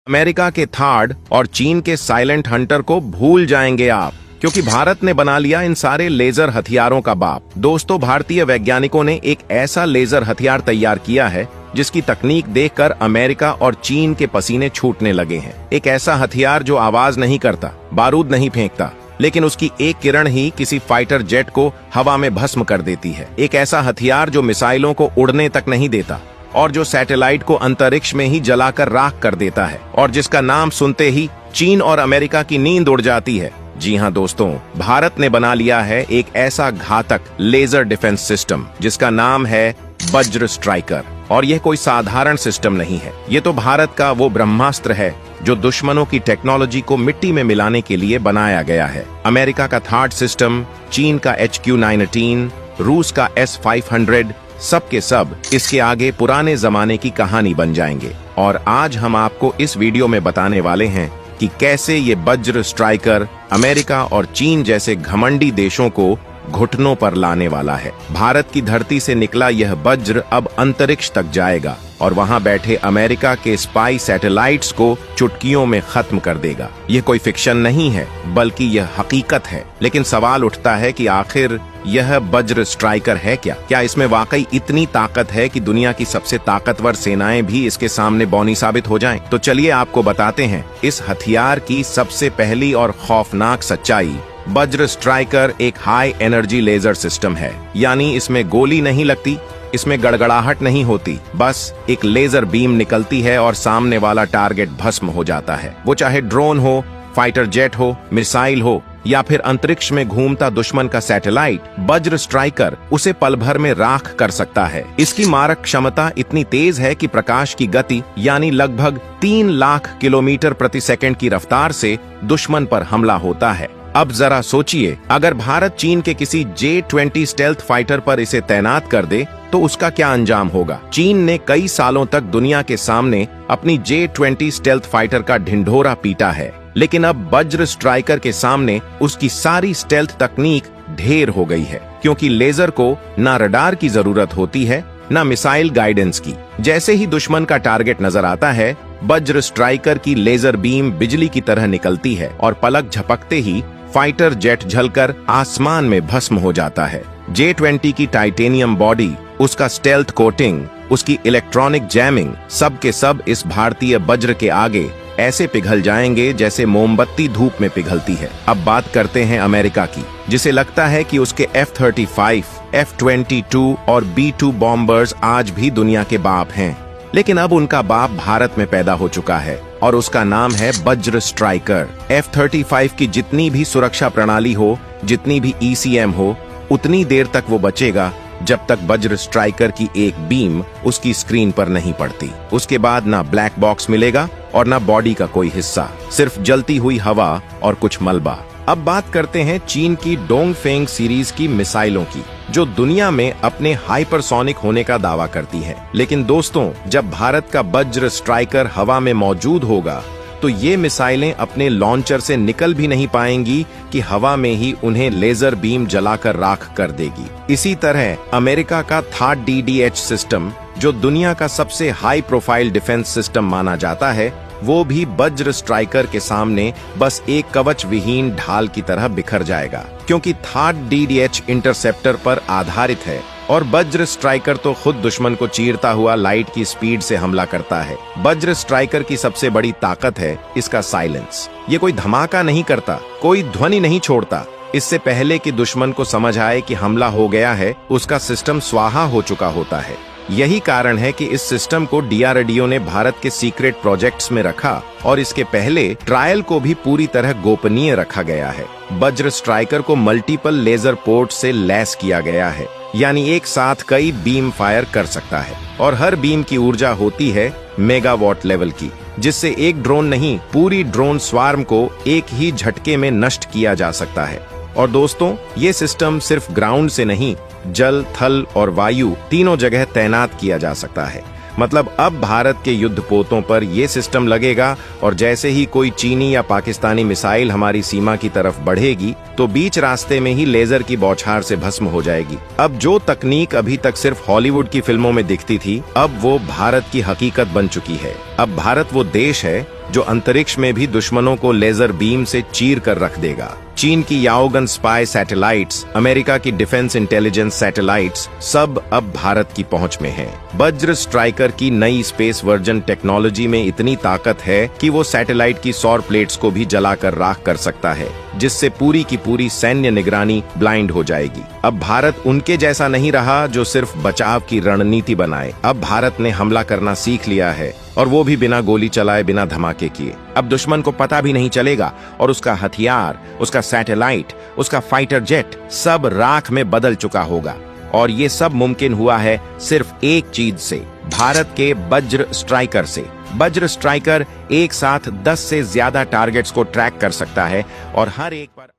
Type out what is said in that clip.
America के third और चीन के साइलेंट हंटर को भूल जाएंगे आप, क्योंकि भारत ने बना लिया इन सारे लेजर हथियारों का बाप। दोस्तों, भारतीय वैज्ञानिकों ने एक ऐसा लेजर हथियार तैयार किया है जिसकी तकनीक देखकर अमेरिका और चीन के पसीने छूटने लगे हैं। एक ऐसा हथियार जो आवाज नहीं करता, बारूद नहीं फेंकता, लेकिन उसकी एक किरण ही किसी फाइटर जेट को हवा में भस्म कर देती है। एक ऐसा हथियार जो मिसाइलों को उड़ने तक नहीं देता और जो सैटेलाइट को अंतरिक्ष में ही जलाकर राख कर देता है, और जिसका नाम सुनते ही चीन और अमेरिका की नींद उड़ जाती है। जी हाँ दोस्तों, भारत ने बना लिया है एक ऐसा घातक लेजर डिफेंस सिस्टम जिसका नाम है वज्र स्ट्राइकर। और यह कोई साधारण सिस्टम नहीं है, ये तो भारत का वो ब्रह्मास्त्र है जो दुश्मनों की टेक्नोलॉजी को मिट्टी में मिलाने के लिए बनाया गया है। अमेरिका का थार्ड सिस्टम, चीन का HQ-918, रूस का S-500, सब के सब इसके आगे पुराने जमाने की कहानी बन जाएंगे। और आज हम आपको इस वीडियो में बताने वाले हैं कि कैसे ये वज्र स्ट्राइकर अमेरिका और चीन जैसे घमंडी देशों को घुटनों पर लाने वाला है। भारत की धरती से निकला यह वज्र अब अंतरिक्ष तक जाएगा और वहां बैठे अमेरिका के स्पाई सैटेलाइट्स को चुटकियों में खत्म कर देगा। यह कोई फिक्शन नहीं है, बल्कि यह हकीकत है। लेकिन सवाल उठता है कि आखिर यह वज्र स्ट्राइकर है क्या? क्या इसमें वाकई इतनी ताकत है कि दुनिया की सबसे ताकतवर सेनाएं भी इसके सामने बौनी साबित हो जाएं? तो चलिए आपको बताते हैं इस हथियार की सबसे पहली और खौफनाक सच्चाई। वज्र स्ट्राइकर एक हाई एनर्जी लेजर सिस्टम है, यानी इसमें गोली नहीं लगती, इसमें गड़गड़ाहट नहीं होती, बस एक लेजर बीम निकलती है और सामने वाला टारगेट भस्म हो जाता है। वो चाहे ड्रोन हो, फाइटर जेट हो, मिसाइल हो या फिर अंतरिक्ष में घूमता दुश्मन का सैटेलाइट, वज्र स्ट्राइकर उसे पल भर में राख कर सकता है। इसकी मारक क्षमता इतनी तेज है कि प्रकाश की गति यानी लगभग 3 लाख किलोमीटर प्रति सेकंड की रफ्तार से दुश्मन पर हमला होता है। अब जरा सोचिए, अगर भारत चीन के किसी J-20 स्टेल्थ फाइटर पर इसे तैनात कर दे तो उसका क्या अंजाम होगा? चीन ने कई सालों तक दुनिया के सामने अपनी J-20 स्टेल्थ फाइटर का ढिंढोरा पीटा है, लेकिन अब वज्र स्ट्राइकर के सामने उसकी सारी स्टेल्थ तकनीक ढेर हो गई है, क्योंकि लेजर को ना रडार की जरूरत होती है ना मिसाइल गाइडेंस की। जैसे ही दुश्मन का टारगेट नजर आता है, वज्र स्ट्राइकर की लेजर बीम बिजली की तरह निकलती है और पलक झपकते ही फाइटर जेट झलकर आसमान में भस्म हो जाता है। J-20 की टाइटेनियम बॉडी, उसका स्टेल्थ कोटिंग, उसकी इलेक्ट्रॉनिक जैमिंग, सब के सब इस भारतीय वज्र के आगे ऐसे पिघल जाएंगे जैसे मोमबत्ती धूप में पिघलती है। अब बात करते हैं अमेरिका की, जिसे लगता है कि उसके F-35, F-22 और B-2 बॉम्बर्स आज भी दुनिया के बाप हैं। लेकिन अब उनका बाप भारत में पैदा हो चुका है और उसका नाम है वज्र स्ट्राइकर। F-35 की जितनी भी सुरक्षा प्रणाली हो, जितनी भी ECM हो, उतनी देर तक वो बचेगा जब तक वज्र स्ट्राइकर की एक बीम उसकी स्क्रीन पर नहीं पड़ती। उसके बाद ना ब्लैक बॉक्स मिलेगा और ना बॉडी का कोई हिस्सा, सिर्फ जलती हुई हवा और कुछ मलबा। अब बात करते हैं चीन की डोंगफेंग सीरीज की मिसाइलों की, जो दुनिया में अपने हाइपरसोनिक होने का दावा करती है। लेकिन दोस्तों, जब भारत का वज्र स्ट्राइकर हवा में मौजूद होगा तो ये मिसाइलें अपने लॉन्चर से निकल भी नहीं पाएंगी कि हवा में ही उन्हें लेजर बीम जलाकर राख कर देगी। इसी तरह अमेरिका का थार्ड DDH सिस्टम, जो दुनिया का सबसे हाई प्रोफाइल डिफेंस सिस्टम माना जाता है, वो भी वज्र स्ट्राइकर के सामने बस एक कवच विहीन ढाल की तरह बिखर जाएगा, क्योंकि थार्ड DDH इंटरसेप्टर पर आधारित है और वज्र स्ट्राइकर तो खुद दुश्मन को चीरता हुआ लाइट की स्पीड से हमला करता है। वज्र स्ट्राइकर की सबसे बड़ी ताकत है इसका साइलेंस। ये कोई धमाका नहीं करता, कोई ध्वनि नहीं छोड़ता। इससे पहले कि दुश्मन को समझ आए कि हमला हो गया है, उसका सिस्टम स्वाहा हो चुका होता है। यही कारण है कि इस सिस्टम को DRDO ने भारत के सीक्रेट प्रोजेक्ट्स में रखा और इसके पहले ट्रायल को भी पूरी तरह गोपनीय रखा गया है। वज्र स्ट्राइकर को मल्टीपल लेजर पोर्ट से लैस किया गया है, यानी एक साथ कई बीम फायर कर सकता है, और हर बीम की ऊर्जा होती है मेगावाट लेवल की, जिससे एक ड्रोन नहीं, पूरी ड्रोन स्वार्म को एक ही झटके में नष्ट किया जा सकता है। और दोस्तों, ये सिस्टम सिर्फ ग्राउंड से नहीं, जल, थल और वायु तीनों जगह तैनात किया जा सकता है। मतलब अब भारत के युद्धपोतों पर यह सिस्टम लगेगा और जैसे ही कोई चीनी या पाकिस्तानी मिसाइल हमारी सीमा की तरफ बढ़ेगी तो बीच रास्ते में ही लेजर की बौछार से भस्म हो जाएगी। अब जो तकनीक अभी तक सिर्फ हॉलीवुड की फिल्मों में दिखती थी, अब वो भारत की हकीकत बन चुकी है। अब भारत वो देश है जो अंतरिक्ष में भी दुश्मनों को लेजर बीम से चीर कर रख देगा। चीन की याओगन स्पाई सैटेलाइट्स, अमेरिका की डिफेंस इंटेलिजेंस सैटेलाइट्स सब अब भारत की पहुंच में हैं। वज्र स्ट्राइकर की नई स्पेस वर्जन टेक्नोलॉजी में इतनी ताकत है कि वो सैटेलाइट की सौर प्लेट्स को भी जलाकर राख कर सकता है, जिससे पूरी की पूरी सैन्य निगरानी ब्लाइंड हो जाएगी। अब भारत उनके जैसा नहीं रहा जो सिर्फ बचाव की रणनीति बनाए। अब भारत ने हमला करना सीख लिया है, और वो भी बिना गोली चलाए, बिना धमाके किए। अब दुश्मन को पता भी नहीं चलेगा और उसका हथियार, उसका सैटेलाइट, उसका फाइटर जेट सब राख में बदल चुका होगा। और ये सब मुमकिन हुआ है सिर्फ एक चीज से, भारत के वज्र स्ट्राइकर से। वज्र स्ट्राइकर एक साथ 10 से ज्यादा टारगेट्स को ट्रैक कर सकता है और हर एक पर